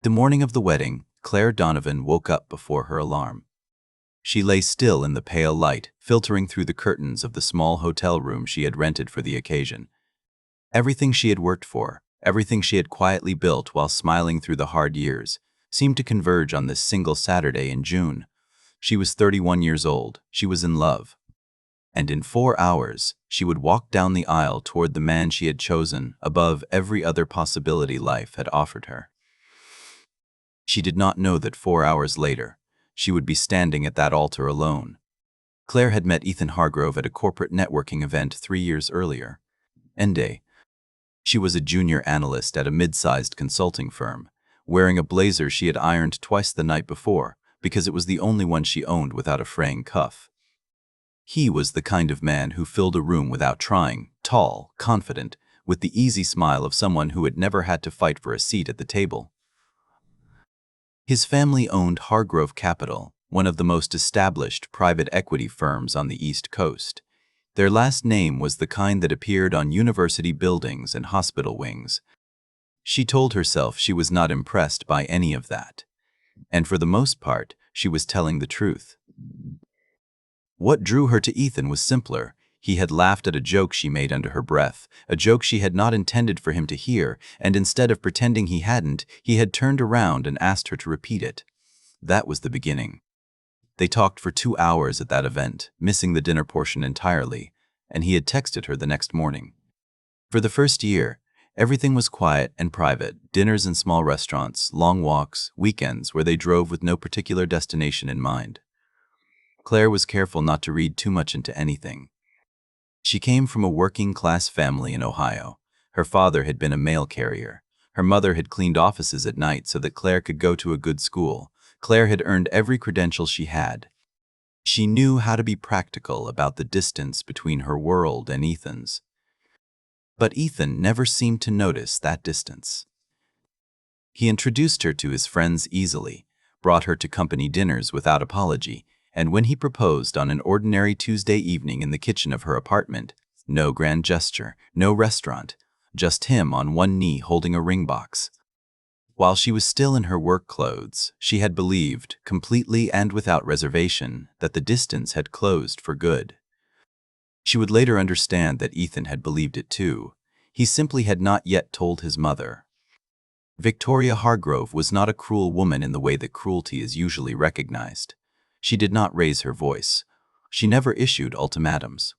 The morning of the wedding, Claire Donovan woke up before her alarm. She lay still in the pale light, filtering through the curtains of the small hotel room she had rented for the occasion. Everything she had worked for, everything she had quietly built while smiling through the hard years, seemed to converge on this single Saturday in June. She was 31 years old, she was in love. And in 4 hours, she would walk down the aisle toward the man she had chosen above every other possibility life had offered her. She did not know that 4 hours later, she would be standing at that altar alone. Claire had met Ethan Hargrove at a corporate networking event 3 years earlier. Ende. She was a junior analyst at a mid-sized consulting firm, wearing a blazer she had ironed twice the night before because it was the only one she owned without a fraying cuff. He was the kind of man who filled a room without trying, tall, confident, with the easy smile of someone who had never had to fight for a seat at the table. His family owned Hargrove Capital, one of the most established private equity firms on the East Coast. Their last name was the kind that appeared on university buildings and hospital wings. She told herself she was not impressed by any of that. And for the most part, she was telling the truth. What drew her to Ethan was simpler. He had laughed at a joke she made under her breath, a joke she had not intended for him to hear, and instead of pretending he hadn't, he had turned around and asked her to repeat it. That was the beginning. They talked for 2 hours at that event, missing the dinner portion entirely, and he had texted her the next morning. For the first year, everything was quiet and private, dinners in small restaurants, long walks, weekends where they drove with no particular destination in mind. Claire was careful not to read too much into anything. She came from a working-class family in Ohio. Her father had been a mail carrier. Her mother had cleaned offices at night so that Claire could go to a good school. Claire had earned every credential she had. She knew how to be practical about the distance between her world and Ethan's. But Ethan never seemed to notice that distance. He introduced her to his friends easily, brought her to company dinners without apology, and when he proposed on an ordinary Tuesday evening in the kitchen of her apartment, no grand gesture, no restaurant, just him on one knee holding a ring box. While she was still in her work clothes, she had believed, completely and without reservation, that the distance had closed for good. She would later understand that Ethan had believed it too. He simply had not yet told his mother. Victoria Hargrove was not a cruel woman in the way that cruelty is usually recognized. She did not raise her voice. She never issued ultimatums.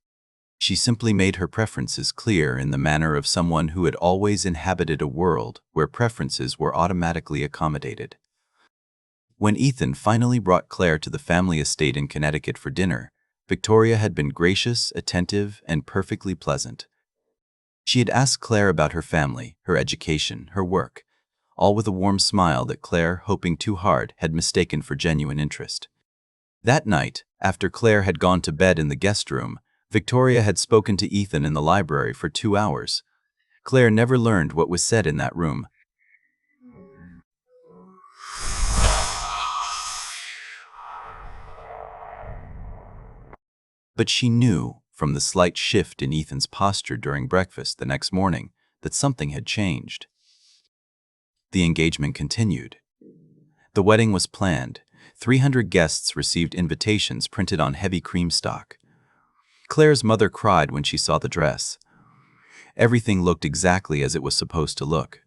She simply made her preferences clear in the manner of someone who had always inhabited a world where preferences were automatically accommodated. When Ethan finally brought Claire to the family estate in Connecticut for dinner, Victoria had been gracious, attentive, and perfectly pleasant. She had asked Claire about her family, her education, her work, all with a warm smile that Claire, hoping too hard, had mistaken for genuine interest. That night, after Claire had gone to bed in the guest room, Victoria had spoken to Ethan in the library for 2 hours. Claire never learned what was said in that room. But she knew, from the slight shift in Ethan's posture during breakfast the next morning, that something had changed. The engagement continued. The wedding was planned. 300 guests received invitations printed on heavy cream stock. Claire's mother cried when she saw the dress. Everything looked exactly as it was supposed to look.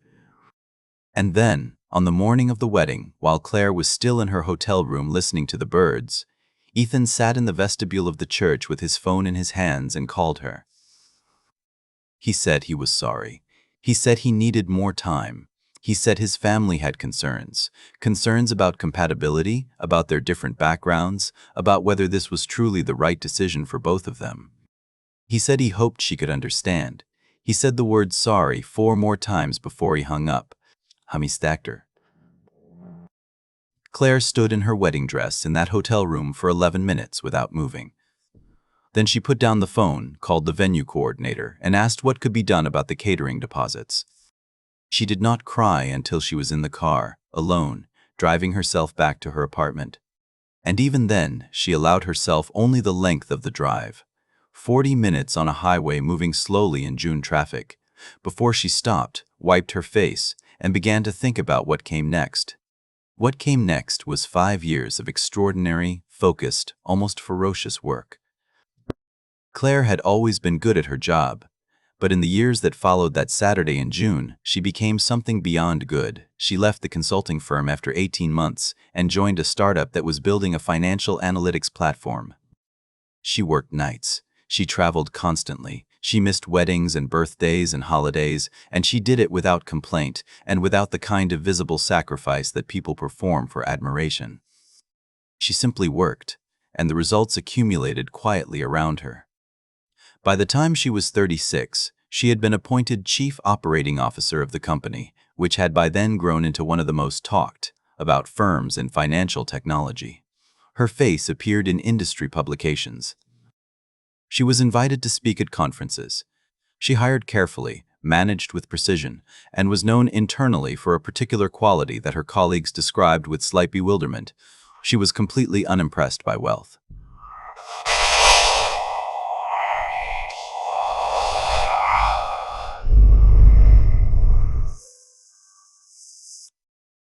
And then, on the morning of the wedding, while Claire was still in her hotel room listening to the birds, Ethan sat in the vestibule of the church with his phone in his hands and called her. He said he was sorry. He said he needed more time. He said his family had concerns about compatibility, about their different backgrounds, about whether this was truly the right decision for both of them. He said he hoped she could understand. He said the word sorry 4 more times before he hung up. Hamistakter. Claire stood in her wedding dress in that hotel room for 11 minutes without moving. Then she put down the phone, called the venue coordinator, and asked what could be done about the catering deposits. She did not cry until she was in the car, alone, driving herself back to her apartment. And even then, she allowed herself only the length of the drive, 40 minutes on a highway moving slowly in June traffic, before she stopped, wiped her face, and began to think about what came next. What came next was 5 years of extraordinary, focused, almost ferocious work. Claire had always been good at her job, but in the years that followed that Saturday in June, she became something beyond good. She left the consulting firm after 18 months and joined a startup that was building a financial analytics platform. She worked nights. She traveled constantly. She missed weddings and birthdays and holidays, and she did it without complaint and without the kind of visible sacrifice that people perform for admiration. She simply worked, and the results accumulated quietly around her. By the time she was 36, she had been appointed Chief Operating Officer of the company, which had by then grown into one of the most talked about firms in financial technology. Her face appeared in industry publications. She was invited to speak at conferences. She hired carefully, managed with precision, and was known internally for a particular quality that her colleagues described with slight bewilderment. She was completely unimpressed by wealth.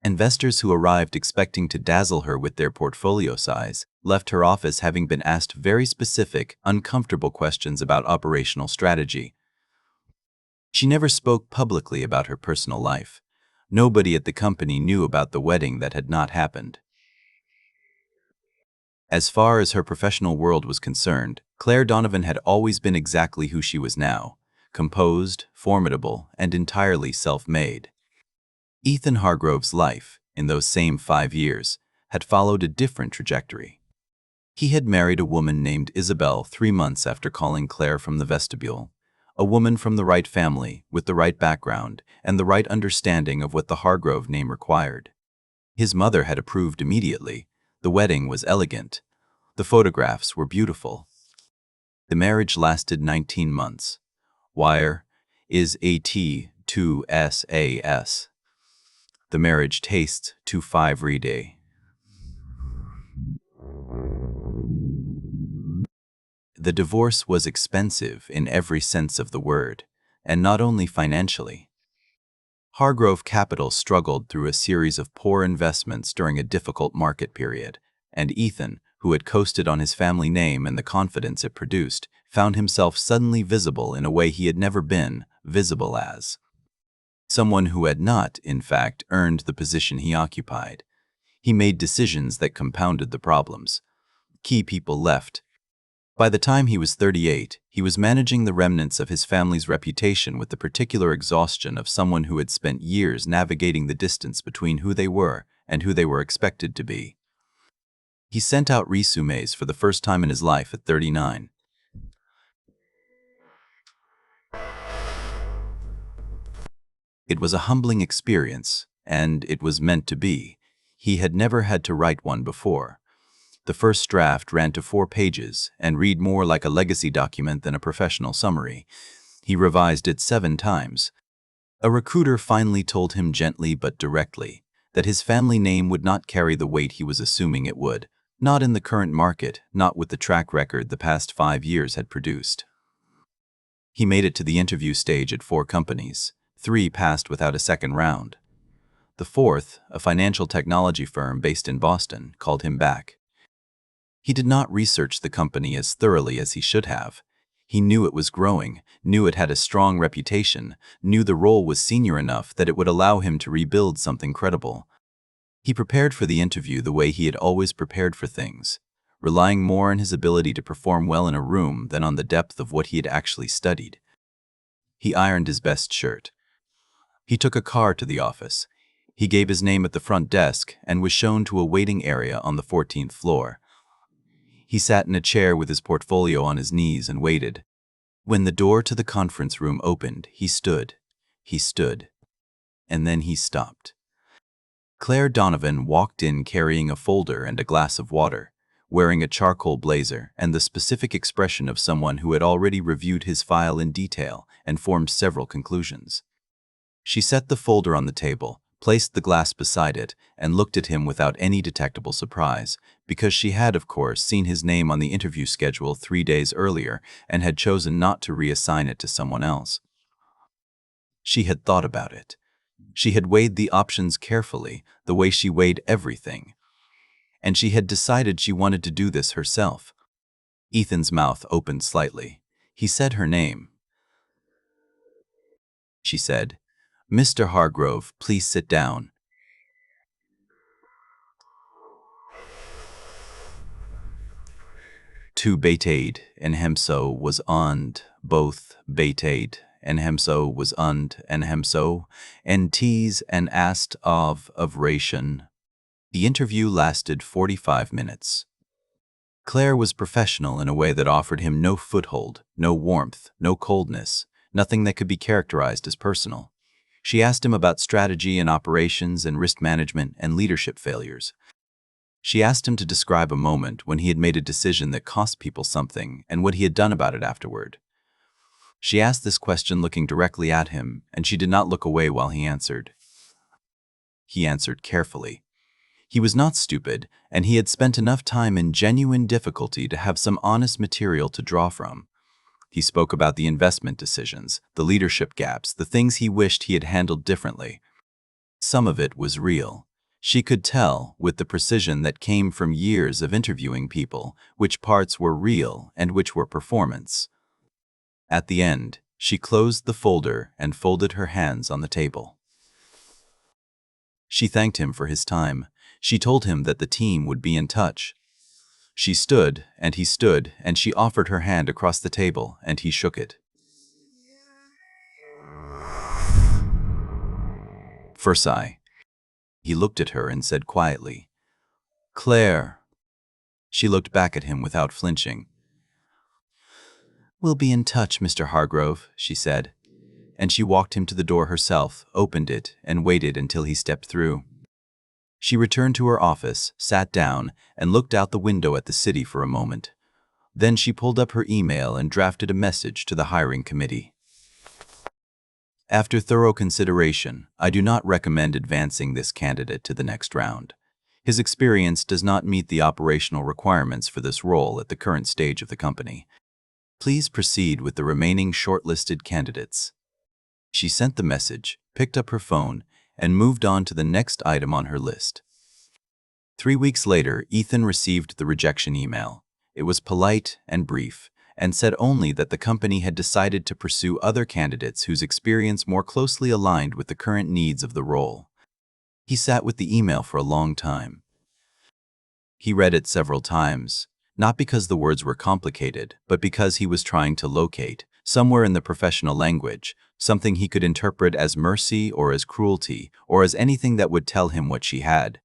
Investors who arrived expecting to dazzle her with their portfolio size left her office having been asked very specific, uncomfortable questions about operational strategy. She never spoke publicly about her personal life. Nobody at the company knew about the wedding that had not happened. As far as her professional world was concerned, Claire Donovan had always been exactly who she was now: composed, formidable, and entirely self-made. Ethan Hargrove's life, in those same 5 years, had followed a different trajectory. He had married a woman named Isabel 3 months after calling Claire from the vestibule, a woman from the right family, with the right background, and the right understanding of what the Hargrove name required. His mother had approved immediately. The wedding was elegant. The photographs were beautiful. The marriage lasted 19 months. Wire is AT2SAS. The marriage tastes to 5 day. The divorce was expensive in every sense of the word, and not only financially. Hargrove Capital struggled through a series of poor investments during a difficult market period, and Ethan, who had coasted on his family name and the confidence it produced, found himself suddenly visible in a way he had never been visible as. Someone who had not, in fact, earned the position he occupied. He made decisions that compounded the problems. Key people left. By the time he was 38, he was managing the remnants of his family's reputation with the particular exhaustion of someone who had spent years navigating the distance between who they were and who they were expected to be. He sent out resumes for the first time in his life at 39. It was a humbling experience, and it was meant to be. He had never had to write one before. The first draft ran to 4 pages and read more like a legacy document than a professional summary. He revised it 7 times. A recruiter finally told him gently but directly that his family name would not carry the weight he was assuming it would, not in the current market, not with the track record the past 5 years had produced. He made it to the interview stage at 4 companies. 3 passed without a second round. The 4th, a financial technology firm based in Boston, called him back. He did not research the company as thoroughly as he should have. He knew it was growing, knew it had a strong reputation, knew the role was senior enough that it would allow him to rebuild something credible. He prepared for the interview the way he had always prepared for things, relying more on his ability to perform well in a room than on the depth of what he had actually studied. He ironed his best shirt. He took a car to the office. He gave his name at the front desk and was shown to a waiting area on the 14th floor. He sat in a chair with his portfolio on his knees and waited. When the door to the conference room opened, he stood, and then he stopped. Claire Donovan walked in carrying a folder and a glass of water, wearing a charcoal blazer and the specific expression of someone who had already reviewed his file in detail and formed several conclusions. She set the folder on the table, placed the glass beside it, and looked at him without any detectable surprise, because she had, of course, seen his name on the interview schedule 3 days earlier and had chosen not to reassign it to someone else. She had thought about it. She had weighed the options carefully, the way she weighed everything. And she had decided she wanted to do this herself. Ethan's mouth opened slightly. He said her name. She said, "Mr. Hargrove, please sit down." To betrayed and hemso was und, both betrayed and hemso was und and hemso, and tease and asked of ration. The interview lasted 45 minutes. Claire was professional in a way that offered him no foothold, no warmth, no coldness, nothing that could be characterized as personal. She asked him about strategy and operations and risk management and leadership failures. She asked him to describe a moment when he had made a decision that cost people something and what he had done about it afterward. She asked this question looking directly at him, and she did not look away while he answered. He answered carefully. He was not stupid, and he had spent enough time in genuine difficulty to have some honest material to draw from. He spoke about the investment decisions, the leadership gaps, the things he wished he had handled differently. Some of it was real. She could tell, with the precision that came from years of interviewing people, which parts were real and which were performance. At the end, she closed the folder and folded her hands on the table. She thanked him for his time. She told him that the team would be in touch. She stood, and he stood, and she offered her hand across the table, and he shook it. Versailles. He looked at her and said quietly, "Claire." She looked back at him without flinching. "We'll be in touch, Mr. Hargrove," she said. And she walked him to the door herself, opened it, and waited until he stepped through. She returned to her office, sat down, and looked out the window at the city for a moment. Then she pulled up her email and drafted a message to the hiring committee. "After thorough consideration, I do not recommend advancing this candidate to the next round. His experience does not meet the operational requirements for this role at the current stage of the company. Please proceed with the remaining shortlisted candidates." She sent the message, picked up her phone, and moved on to the next item on her list. 3 weeks later, Ethan received the rejection email. It was polite and brief, and said only that the company had decided to pursue other candidates whose experience more closely aligned with the current needs of the role. He sat with the email for a long time. He read it several times, not because the words were complicated, but because he was trying to locate, somewhere in the professional language, something he could interpret as mercy or as cruelty, or as anything that would tell him what she had.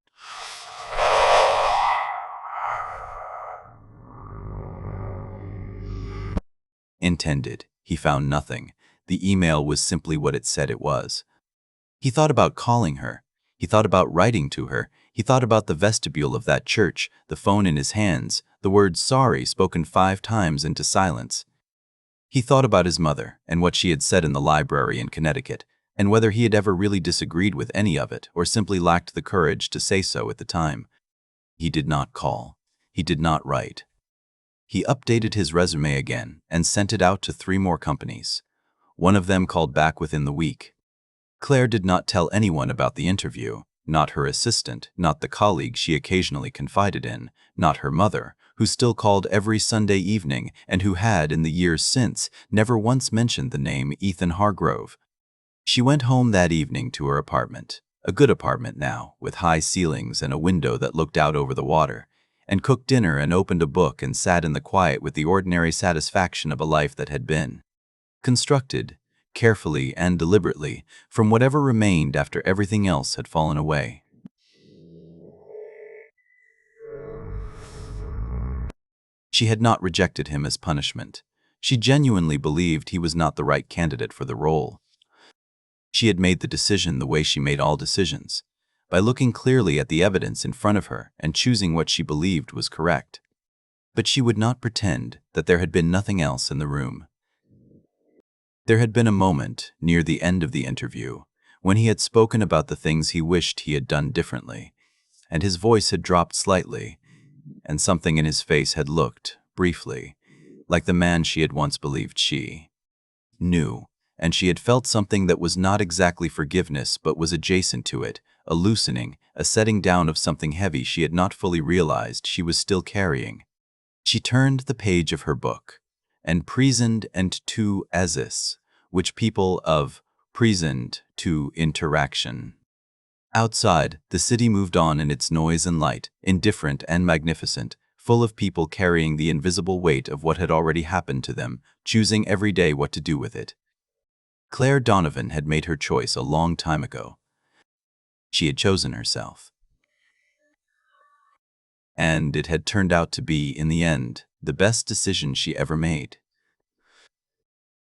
Intended. He found nothing. The email was simply what it said it was. He thought about calling her. He thought about writing to her. He thought about the vestibule of that church, the phone in his hands, the word sorry spoken 5 times into silence. He thought about his mother and what she had said in the library in Connecticut, and whether he had ever really disagreed with any of it or simply lacked the courage to say so at the time. He did not call. He did not write. He updated his resume again and sent it out to 3 more companies. One of them called back within the week. Claire did not tell anyone about the interview, not her assistant, not the colleague she occasionally confided in, not her mother, who still called every Sunday evening and who had, in the years since, never once mentioned the name Ethan Hargrove. She went home that evening to her apartment, a good apartment now, with high ceilings and a window that looked out over the water, and cooked dinner and opened a book and sat in the quiet with the ordinary satisfaction of a life that had been constructed, carefully and deliberately, from whatever remained after everything else had fallen away. She had not rejected him as punishment. She genuinely believed he was not the right candidate for the role. She had made the decision the way she made all decisions, by looking clearly at the evidence in front of her and choosing what she believed was correct. But she would not pretend that there had been nothing else in the room. There had been a moment, near the end of the interview, when he had spoken about the things he wished he had done differently, and his voice had dropped slightly, and something in his face had looked, briefly, like the man she had once believed she knew, and she had felt something that was not exactly forgiveness but was adjacent to it, a loosening, a setting down of something heavy she had not fully realized she was still carrying. She turned the page of her book, and prisoned and to asis, which people of present to interaction. Outside, the city moved on in its noise and light, indifferent and magnificent, full of people carrying the invisible weight of what had already happened to them, choosing every day what to do with it. Claire Donovan had made her choice a long time ago. She had chosen herself. And it had turned out to be, in the end, the best decision she ever made.